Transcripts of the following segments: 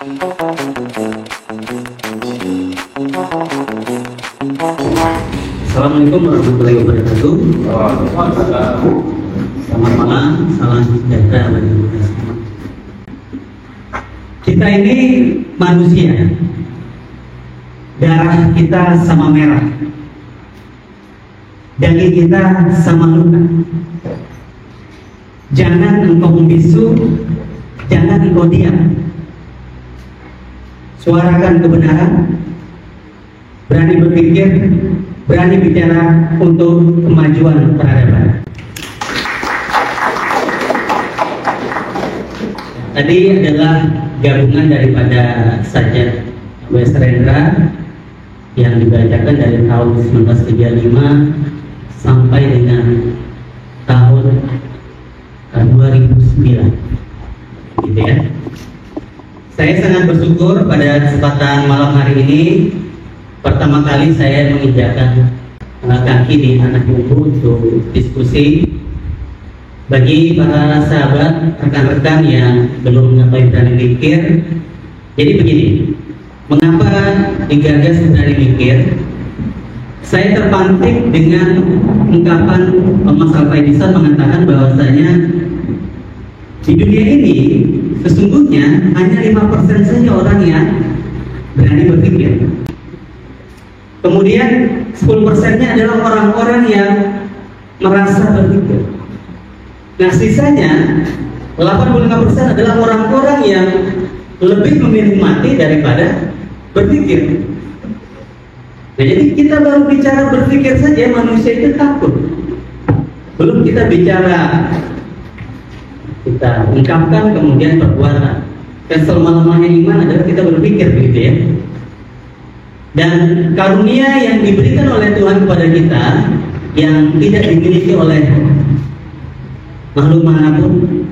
Assalamualaikum warahmatullahi wabarakatuh. Selamat malam, salam sejahtera bagi kita semua. Kita ini manusia, darah kita sama merah, daging kita sama luka. Jangan engkau membisu, jangan engkau diam. Suarakan kebenaran, berani berpikir, berani bicara untuk kemajuan peradaban. Tadi adalah gabungan daripada sajak W.S. Rendra yang dibacakan dari tahun 1935 sampai dengan tahun 2009, gitu ya. Saya sangat bersyukur pada kesempatan malam hari ini. Pertama kali saya menginjakkan kaki di tanah ibu untuk diskusi. Bagi para sahabat, rekan-rekan yang belum mengetahui berani mikir, jadi begini, mengapa digagas berani mikir? Saya terpantik dengan ungkapan Mas Alfa Edison mengatakan bahwasanya di dunia ini sesungguhnya hanya 5% saja orang yang berani berpikir. Kemudian 10%-nya adalah orang-orang yang merasa berpikir. Nah, sisanya 85% adalah orang-orang yang lebih memilih mati daripada berpikir. Nah, jadi kita baru bicara berpikir saja manusia itu takut. Belum kita bicara, kita ungkapkan kemudian perbuatan. Dan selama-lamanya iman adalah kita berpikir, begitu ya. Dan karunia yang diberikan oleh Tuhan kepada kita yang tidak dimiliki oleh makhluk manapun.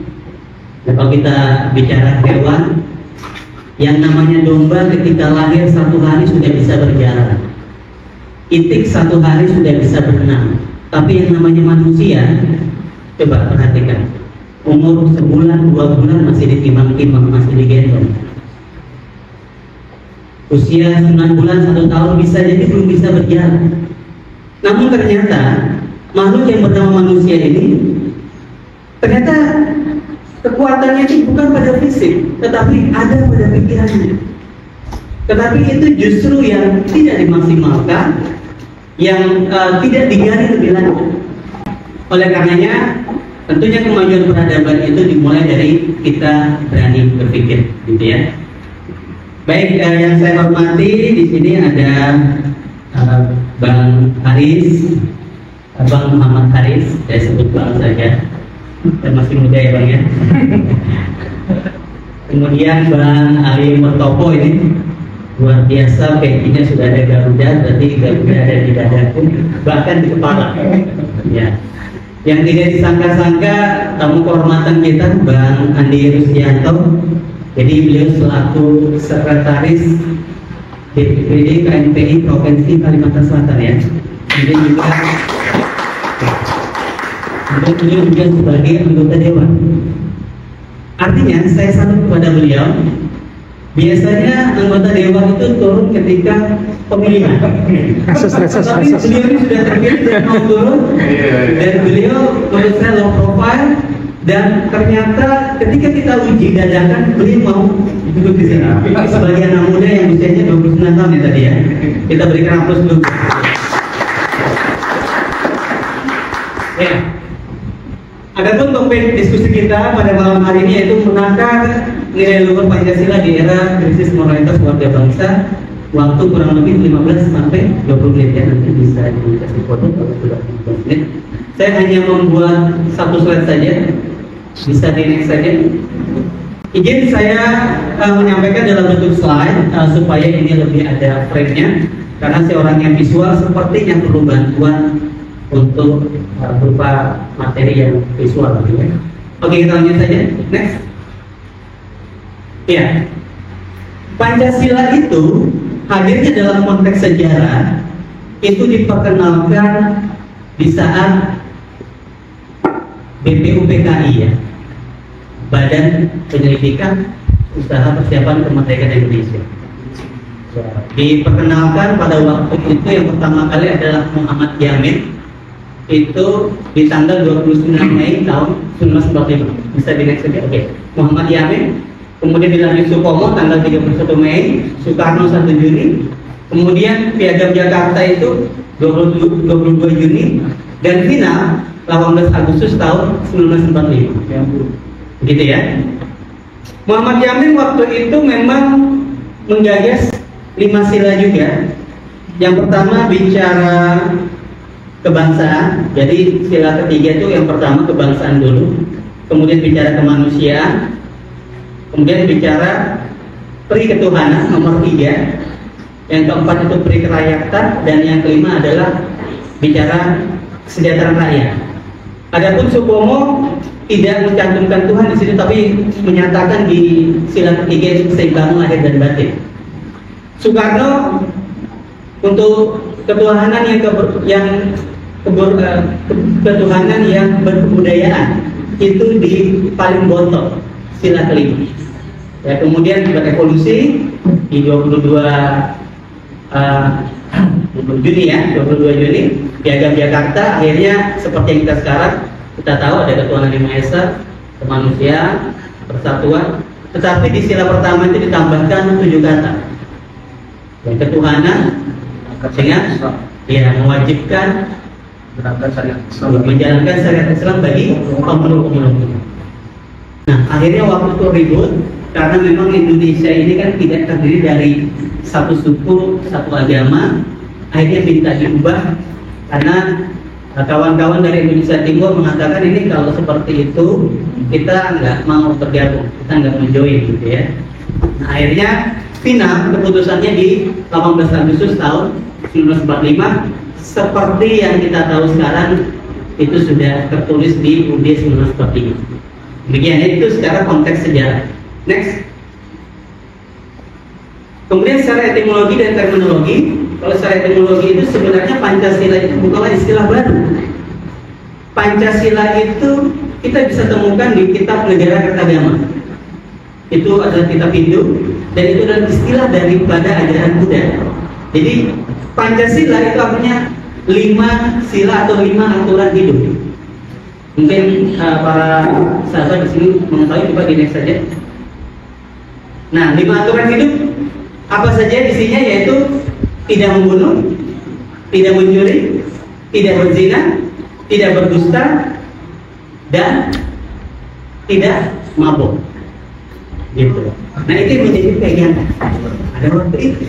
Nah, kalau kita bicara hewan, yang namanya domba ketika lahir 1 hari sudah bisa berjalan, itik 1 hari sudah bisa berenang. Tapi yang namanya manusia, coba perhatikan, umur sebulan, 2 bulan masih ditimbang-timbang, masih digendong. Usia 9 bulan, 1 tahun bisa jadi belum bisa berjalan. Namun ternyata makhluk yang bernama manusia ini ternyata kekuatannya itu bukan pada fisik, tetapi ada pada pikirannya. Tetapi itu justru yang tidak dimaksimalkan, yang tidak digali lebih lanjut. Oleh karenanya, tentunya kemajuan peradaban itu dimulai dari kita berani berpikir, gitu ya. Baik, yang saya hormati di sini ada Bang Haris, Bang Muhammad Haris, saya sebut Bang saja. Dan masih muda ya Bang ya. Kemudian Bang Ali Murtopo ini luar biasa, pecinya sudah ada Garuda, berarti Garuda ada di dadaku, bahkan di kepala. Ya. Yang tidak disangka-sangka tamu kehormatan kita Bang Andi Rusdianto. Jadi beliau selaku sekretaris DPD KNPI Provinsi Kalimantan Selatan ya. Kemudian juga beliau juga sebagai anggota dewan. Artinya saya salut kepada beliau. Biasanya anggota dewan itu turun ketika pemilihan. Tapi beliau ini sudah terpilih dan mau turun. Dan beliau menurut saya low profile. Dan ternyata ketika kita uji dadakan, beliau mau duduk di sini sebagai anak muda yang usianya 29 tahun ya tadi ya. Kita berikan aplaus dulu. Ya. Adapun topik diskusi kita pada malam hari ini yaitu menakar nilai luhur Pancasila di era krisis moralitas warga bangsa. Waktu kurang lebih 15 sampai 20 menit ya, nanti bisa dikasih foto kalau sudah 15 menit. Saya hanya membuat 1 slide saja. Bisa di next saja. Izin saya menyampaikan dalam bentuk slide supaya ini lebih ada frame-nya. Karena saya orang yang visual sepertinya perlu bantuan untuk berupa materi yang visual gitu ya. Oke, kita lanjut saja. Next. Ya. Pancasila itu hadirnya dalam konteks sejarah itu diperkenalkan di saat BPUPKI ya, Badan Penyelidikan usaha persiapan kemerdekaan Indonesia. Diperkenalkan pada waktu itu yang pertama kali adalah Muhammad Yamin, itu di tanggal 29 Mei tahun 1945. Bisa di next saja. Oke. Muhammad Yamin, kemudian dilanjut Supomo tanggal 31 Mei, Soekarno 1 Juni, kemudian Piagam Jakarta itu 22 Juni, dan final 18 Agustus tahun 1945. Begitu ya. Muhammad Yamin waktu itu memang menggagas 5 sila juga. Yang pertama bicara kebangsaan. Jadi sila ketiga itu yang pertama kebangsaan dulu, kemudian bicara kemanusiaan, kemudian bicara pri ketuhanan nomor 3, yang keempat itu pri kerakyatan, dan yang kelima adalah bicara kesejahteraan rakyat. Adapun Supomo tidak mencantumkan Tuhan di sini, tapi menyatakan di sila ketiga itu keseimbangan lahir dan batin. Soekarno untuk ketuhanan ketuhanan yang berkebudayaan itu di paling bottom sila kelima. Ya, kemudian berevolusi di 22 Juni ya, 22 Juni Piagam Jakarta akhirnya seperti yang kita sekarang. Kita tahu ada ketuhanan yang Maha Esa, kemanusiaan, persatuan. Tetapi di sila pertama itu ditambahkan 7 kata. Yang ketuhanan dengan mewajibkan menjalankan syariat Islam bagi pemeluk-pemeluknya. Nah, akhirnya waktu itu ribut karena memang Indonesia ini kan tidak terdiri dari satu suku, satu agama. Akhirnya minta diubah karena kawan-kawan dari Indonesia Timur mengatakan ini kalau seperti itu kita nggak mau tergabung, kita nggak mau join gitu ya. Nah, akhirnya final keputusannya di 18 Agustus tahun 1945 seperti yang kita tahu sekarang itu sudah tertulis di UUD 1945. Demikian itu secara konteks sejarah. Next. Kemudian secara etimologi dan terminologi, kalau secara etimologi itu sebenarnya Pancasila itu bukanlah istilah baru. Pancasila itu kita bisa temukan di Kitab Negara Kertagama. Itu adalah kitab Hindu dan itu adalah istilah daripada ajaran Buddha. Jadi Pancasila itu artinya 5 sila atau 5 aturan hidup. Mungkin para sahabat di sini mengetahui, coba di next saja. Nah, 5 aturan hidup apa saja isinya, yaitu tidak membunuh, tidak mencuri, tidak berzina, tidak berdusta, dan tidak mabuk. Gitu. Nah, itu menjadi pegangan. Ada waktu itu.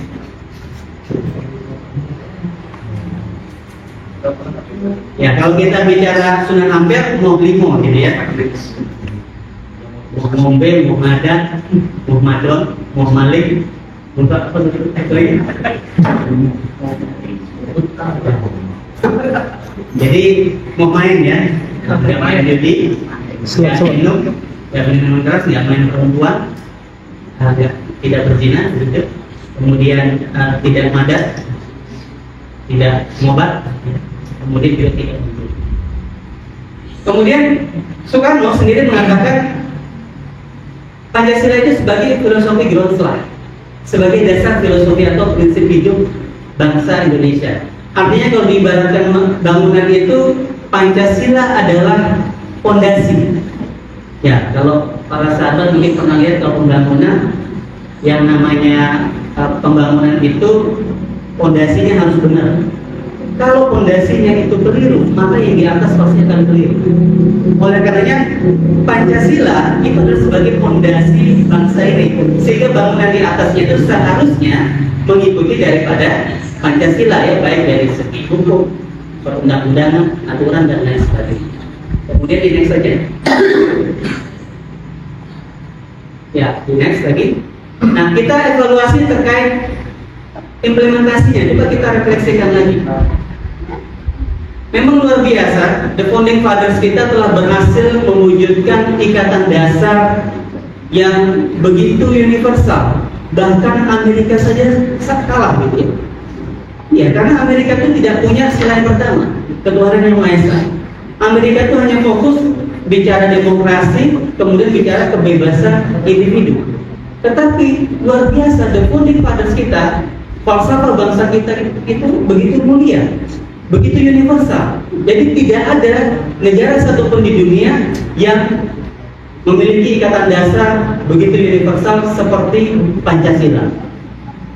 Ya, kalau kita bicara Sunan Ampel, mau limo gitu ya. Mau ngombe, mau ngadat, mau madon, mau malik, untuk apa itu? Jadi mau main ya, nggak main judi, nggak minum, nggak minum keras, nggak main perempuan, tidak berzina, gitu. Kemudian tidak madat, tidak ngobat, kemudian juga tidak bunuh. Kemudian Soekarno sendiri mengatakan Pancasila itu sebagai filosofi groundslide, sebagai dasar filosofi atau prinsip hidup bangsa Indonesia. Artinya kalau diibaratkan bangunan itu, Pancasila adalah fondasi. Ya, kalau para sahabat mungkin pernah lihat kalau pembangunan, yang namanya pembangunan itu fondasinya harus benar. Kalau fondasinya itu keliru, maka yang di atas pasti akan keliru. Oleh karenanya Pancasila itu adalah sebagai fondasi bangsa ini, sehingga bangunan di atasnya itu seharusnya mengikuti daripada Pancasila ya, baik dari segi hukum, perundang-undangan, aturan dan lain sebagainya. Kemudian di next saja. Ya, di next lagi. Nah, kita evaluasi terkait implementasinya. Coba kita refleksikan lagi. Memang luar biasa, the founding fathers kita telah berhasil mewujudkan ikatan dasar yang begitu universal. Bahkan Amerika saja kalah gitu ya. Ya, karena Amerika itu tidak punya sila yang pertama, ketuhanan yang Maha Esa. Amerika itu hanya fokus bicara demokrasi, kemudian bicara kebebasan individu. Tetapi luar biasa, the founding fathers kita, falsafah bangsa kita itu begitu mulia, begitu universal. Jadi tidak ada negara satupun di dunia yang memiliki ikatan dasar begitu universal seperti Pancasila.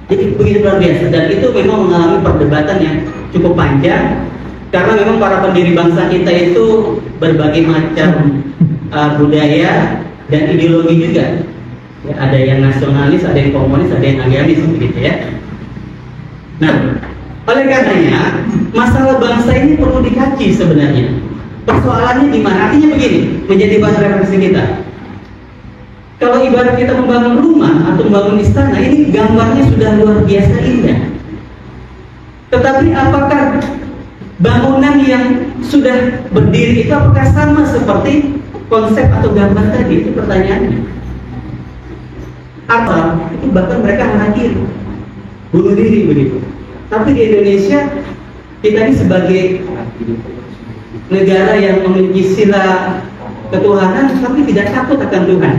Jadi begitu luar biasa, dan itu memang mengalami perdebatan yang cukup panjang karena memang para pendiri bangsa kita itu berbagai macam budaya dan ideologi juga. Ya, ada yang nasionalis, ada yang komunis, ada yang agamis, begitu ya. Nah, oleh karenanya masalah bangsa ini perlu dikaji sebenarnya. Persoalannya di mana? Artinya begini, menjadi bahan refleksi kita. Kalau ibarat kita membangun rumah atau membangun istana, ini gambarnya sudah luar biasa indah. Tetapi apakah bangunan yang sudah berdiri itu apakah sama seperti konsep atau gambar tadi? Itu pertanyaannya. Apa? Itu bahkan mereka hadir bunuh diri begitu. Tapi di Indonesia kita ini sebagai negara yang memiliki sila ketuhanan tapi tidak takut akan Tuhan.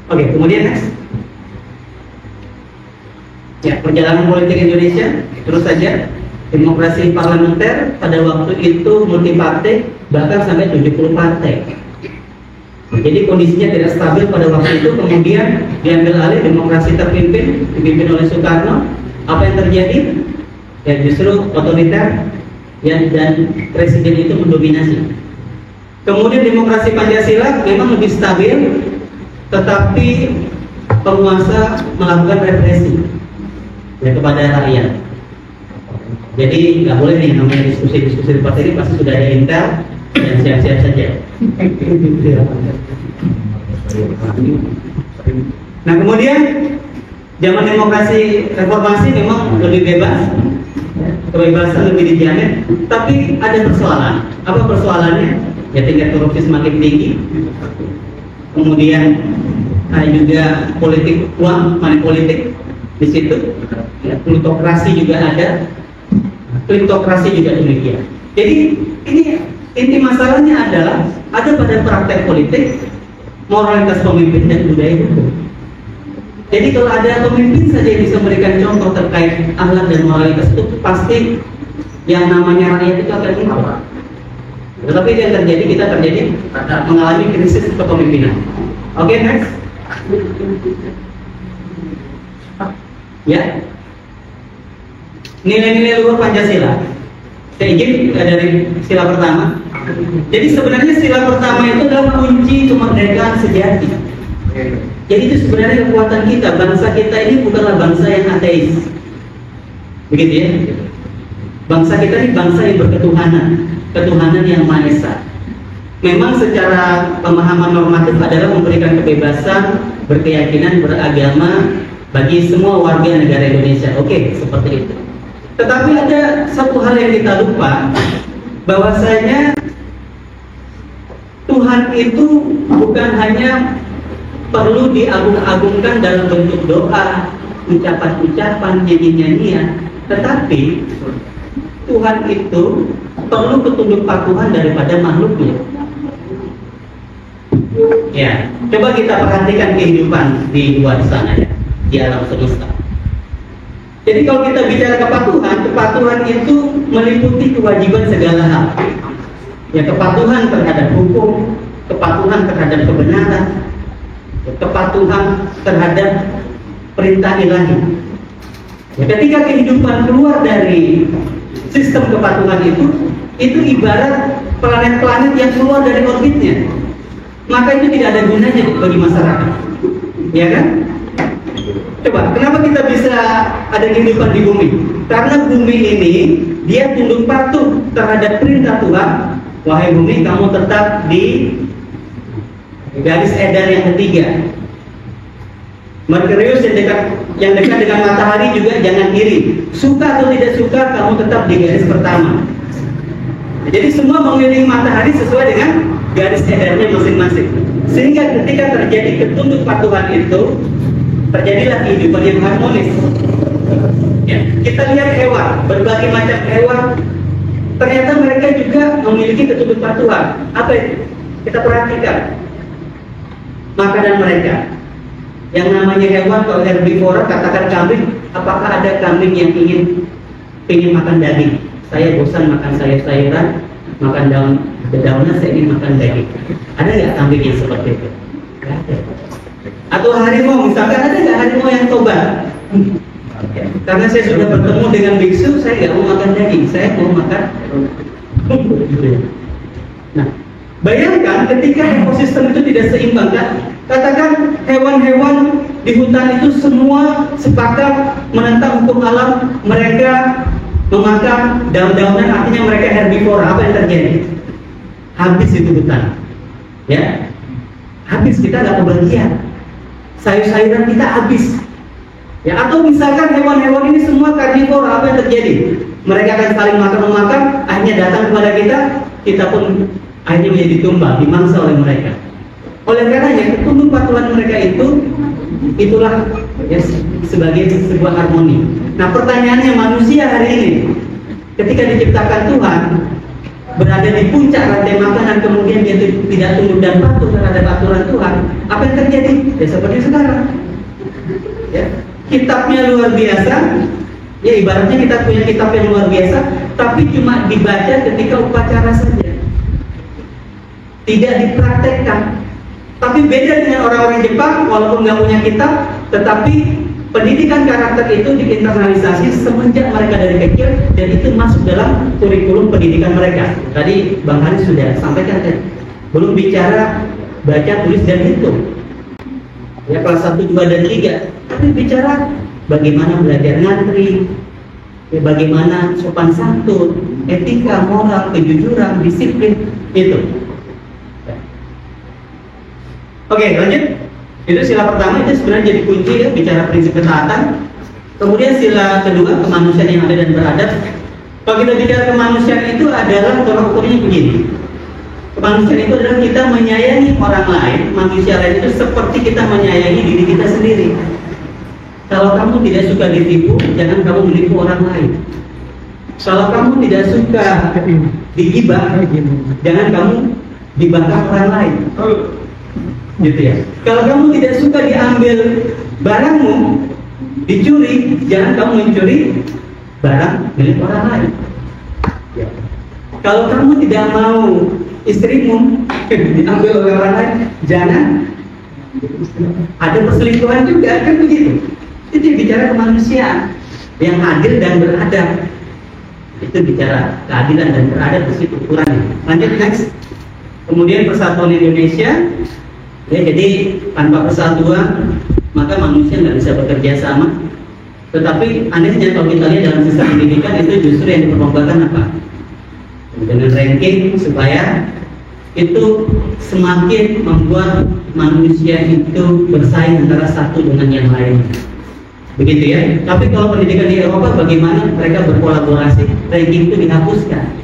Oke, kemudian next. Ya, perjalanan politik Indonesia terus saja. Demokrasi parlementer pada waktu itu multipartai bahkan sampai 70 partai. Jadi kondisinya tidak stabil pada waktu itu, kemudian diambil alih, demokrasi dipimpin oleh Soekarno. Apa yang terjadi? Ya justru otoriter ya, dan presiden itu mendominasi. Kemudian demokrasi Pancasila memang lebih stabil, tetapi penguasa melakukan represi ya, kepada rakyat. Jadi nggak boleh nih namanya diskusi-diskusi seperti ini, pasti sudah ada intel dan siap-siap saja. Nah kemudian zaman demokrasi reformasi memang lebih bebas, kebebasan lebih dijamin, tapi ada persoalan. Apa persoalannya? Ya tingkat korupsi semakin tinggi, kemudian ada juga politik uang, money politik di situ, ya, plutokrasi juga ada, kleptokrasi juga demikian. Jadi ini inti masalahnya adalah ada pada praktek politik moralitas pemimpin dan budaya hukum. Jadi kalau ada pemimpin saja yang bisa memberikan contoh terkait akhlak dan moralitas itu pasti yang namanya rakyat itu akan mengawal. Tetapi yang terjadi, kita mengalami krisis kepemimpinan. Oke, next. Ya. Nilai-nilai luhur Pancasila. Saya izin dari sila pertama. Jadi sebenarnya sila pertama itu adalah kunci kemerdekaan sejati. Jadi itu sebenarnya kekuatan kita. Bangsa kita ini bukanlah bangsa yang ateis. Begitu ya. Bangsa kita ini bangsa yang berketuhanan, ketuhanan yang Maha Esa. Memang secara pemahaman normatif adalah memberikan kebebasan berkeyakinan, beragama bagi semua warga negara Indonesia. Oke, seperti itu. Tetapi ada satu hal yang kita lupa, bahwasanya Tuhan itu bukan hanya perlu diagung-agungkan dalam bentuk doa, ucapan-ucapan, nyanyi-nyanyian, tetapi Tuhan itu perlu ketunduk patuhan daripada makhluknya. Ya, coba kita perhatikan kehidupan di luar sana ya, di alam semesta. Jadi kalau kita bicara kepatuhan itu meliputi kewajiban segala hal. Ya, kepatuhan terhadap hukum, kepatuhan terhadap kebenaran, kepatuhan terhadap perintah ilahi. Ya, ketika kehidupan keluar dari sistem kepatuhan itu ibarat planet-planet yang keluar dari orbitnya. Maka itu tidak ada gunanya bagi masyarakat. Ya kan? Coba, kenapa kita bisa ada kehidupan di bumi? Karena bumi ini dia tunduk patuh terhadap perintah Tuhan. Wahai bumi, kamu tetap di garis edar yang ketiga. Merkurius yang dekat dengan matahari juga jangan iri. Suka atau tidak suka, kamu tetap di garis pertama. Jadi semua mengelilingi matahari sesuai dengan garis edarnya masing-masing. Sehingga ketika terjadi ketunduk patuhan itu, terjadilah kehidupan yang harmonis. Ya, kita lihat hewan, berbagai macam hewan, ternyata mereka juga memiliki ketunduk patuhan. Apa itu? Kita perhatikan makanan mereka. Yang namanya hewan, kalau herbivora, katakan kambing, apakah ada kambing yang ingin makan daging? Saya bosan makan sayur-sayuran, makan dedaunan, saya ingin makan daging. Ada nggak kambing yang seperti itu? Nggak ada. Atau harimau, misalkan ada nggak harimau yang tobat? Karena saya sudah bertemu dengan biksu, saya nggak mau makan daging, saya mau makan. Nah, bayangkan ketika ekosistem itu tidak seimbang, kan? Katakan hewan-hewan di hutan itu semua sepakat menentang hukum alam, mereka memakan daun-daunan, artinya mereka herbivora. Apa yang terjadi? Habis itu hutan, ya, habis, kita nggak kebagian, sayur-sayuran kita habis, ya. Atau misalkan hewan-hewan ini semua karnivora, apa yang terjadi? Mereka akan saling makan-memakan, akhirnya datang kepada kita, kita pun akhirnya menjadi tumbal, dimangsa oleh mereka. Oleh karenanya, ketunduk patuhan mereka itulah ya, sebagai sebuah harmoni. Nah, pertanyaannya, manusia hari ini ketika diciptakan Tuhan berada di puncak rantai makanan, kemudian dia tidak tunduk dan patuh terhadap aturan Tuhan, apa yang terjadi? Ya seperti sekarang, ya, kitabnya luar biasa, ya, ibaratnya kita punya kitab yang luar biasa, tapi cuma dibaca ketika upacara saja, tidak dipraktekkan. Tapi beda dengan orang-orang Jepang, walaupun nggak punya kitab, tetapi pendidikan karakter itu diinternalisasi semenjak mereka dari kecil, dan itu masuk dalam kurikulum pendidikan mereka. Tadi Bang Haris sudah sampaikan, belum bicara baca, tulis, dan hitung, ya, kelas 1, 2, dan 3. Tapi bicara bagaimana belajar ngantri, ya, bagaimana sopan santun, etika, moral, kejujuran, disiplin, itu. Oke, lanjut. Itu sila pertama, itu sebenarnya jadi kunci, ya, bicara prinsip ketaatan. Kemudian sila kedua, kemanusiaan yang ada dan beradab. Kalau kita bicara kemanusiaan itu adalah tolak ukurnya begini. Kemanusiaan itu adalah kita menyayangi orang lain, manusia lain itu seperti kita menyayangi diri kita sendiri. Kalau kamu tidak suka ditipu, jangan kamu menipu orang lain. Kalau kamu tidak suka digibah, jangan kamu dibangkang orang lain. Gitu ya. Kalau kamu tidak suka diambil barangmu, dicuri, jangan kamu mencuri barang milik orang lain. Ya. Kalau kamu tidak mau istrimu diambil oleh orang lain, jangan. Ada perselingkuhan juga, kan begitu. Itu bicara kemanusiaan yang adil dan beradab. Itu bicara keadilan dan beradab, di situ ukurannya. Lanjut, next. Kemudian persatuan Indonesia. Ya, jadi tanpa persatuan maka manusia nggak bisa bekerja sama. Tetapi anehnya kalau kita lihat dalam sistem pendidikan itu justru yang diperlombakan apa? Dengan ranking supaya itu semakin membuat manusia itu bersaing antara satu dengan yang lain. Begitu ya. Tapi kalau pendidikan di Eropa bagaimana mereka berkolaborasi, ranking itu dihapuskan.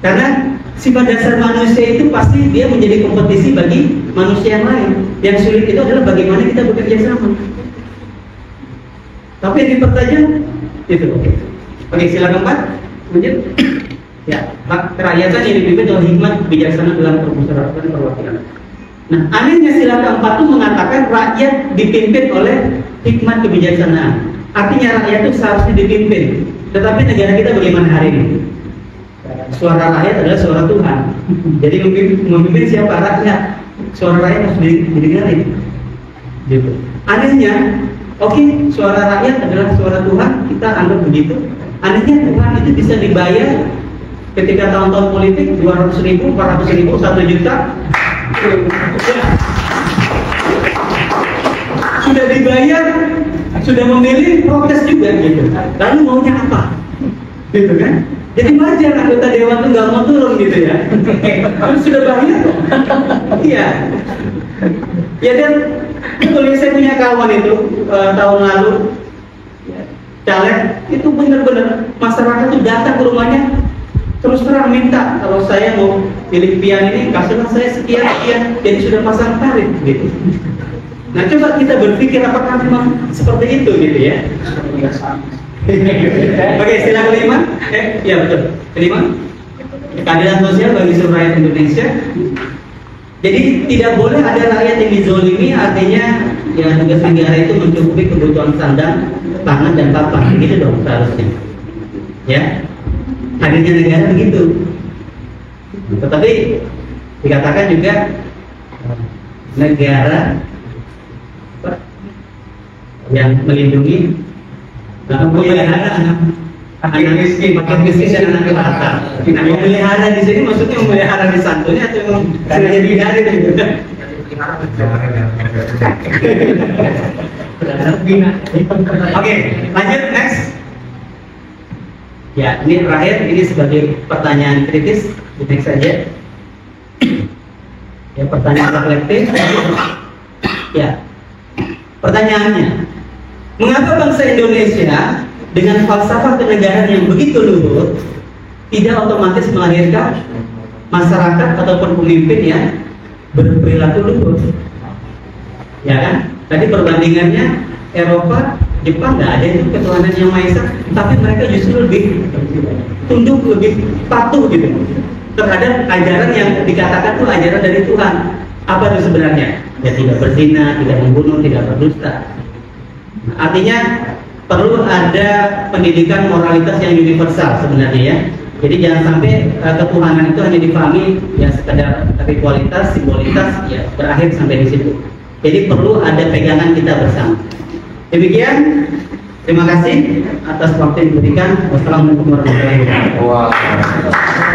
Karena sifat dasar manusia itu pasti dia menjadi kompetisi bagi manusia yang lain. Yang sulit itu adalah bagaimana kita bekerja sama. Tapi yang dipertajam itu oke, sila keempat. Lanjut. Ya, kerakyatan yang dipimpin oleh hikmat bijaksana dalam permusyawaratan perwakilan. Nah, anehnya sila keempat itu mengatakan rakyat dipimpin oleh hikmat kebijaksanaan. Artinya rakyat itu seharusnya dipimpin. Tetapi negara kita bagaimana hari ini? Suara rakyat adalah suara Tuhan. Jadi memimpin siapa? Rakyat. Suara rakyat harus didengarin. Gitu. Anehnya, oke, suara rakyat adalah suara Tuhan, kita anggap begitu. Anehnya Tuhan itu bisa dibayar ketika tahun-tahun politik 200.000, 400.000, 1 juta. Sudah dibayar, sudah memilih, protes juga gitu. Lalu maunya apa? Gitu kan? Jadi wajar anggota dewan itu nggak mau turun gitu ya. Sudah banyak kok. Iya. Ya, dan kalau saya punya kawan itu tahun lalu caleg itu benar-benar masyarakat itu datang ke rumahnya terus terang minta, kalau saya mau pilih pian ini kasihlah saya sekian, jadi sudah pasang tarif gitu. Nah, coba kita berpikir apakah memang seperti itu gitu ya. Oke, sila kelima. Ya betul. Kelima, keadilan sosial bagi seluruh rakyat Indonesia. Jadi tidak boleh ada rakyat yang dizolimi, artinya ya tugas negara itu mencukupi kebutuhan sandang, pangan dan papan, gitu dong seharusnya. Ya, hadirnya negara begitu. Tetapi dikatakan juga negara yang melindungi, memelihara anak miskin, makin miskin dan anak durhaka. Nah, memelihara di sini maksudnya memelihara di santunya atau memang sengaja dihindari gitu? Oke, lanjut next. Ya, ini terakhir, ini sebagai pertanyaan kritis, next saja. Ya, pertanyaan reflektif. Ya, pertanyaannya, mengapa bangsa Indonesia dengan falsafah kenegaraan yang begitu luhur tidak otomatis melahirkan masyarakat ataupun pemimpin yang berperilaku luhur? Ya kan? Tadi perbandingannya Eropa, Jepang nggak ada itu ketuhanan yang Maha Esa, tapi mereka justru lebih tunduk, lebih patuh gitu terhadap ajaran yang dikatakan itu ajaran dari Tuhan. Apa itu sebenarnya? Ya tidak berzina, tidak membunuh, tidak berdusta. Artinya perlu ada pendidikan moralitas yang universal sebenarnya ya. Jadi jangan sampai ketuhanan itu hanya dipahami ya sekadar ritualitas, simbolitas, ya berakhir sampai di situ. Jadi perlu ada pegangan kita bersama. Demikian, terima kasih atas waktu yang diberikan. Wassalamualaikum warahmatullahi wabarakatuh.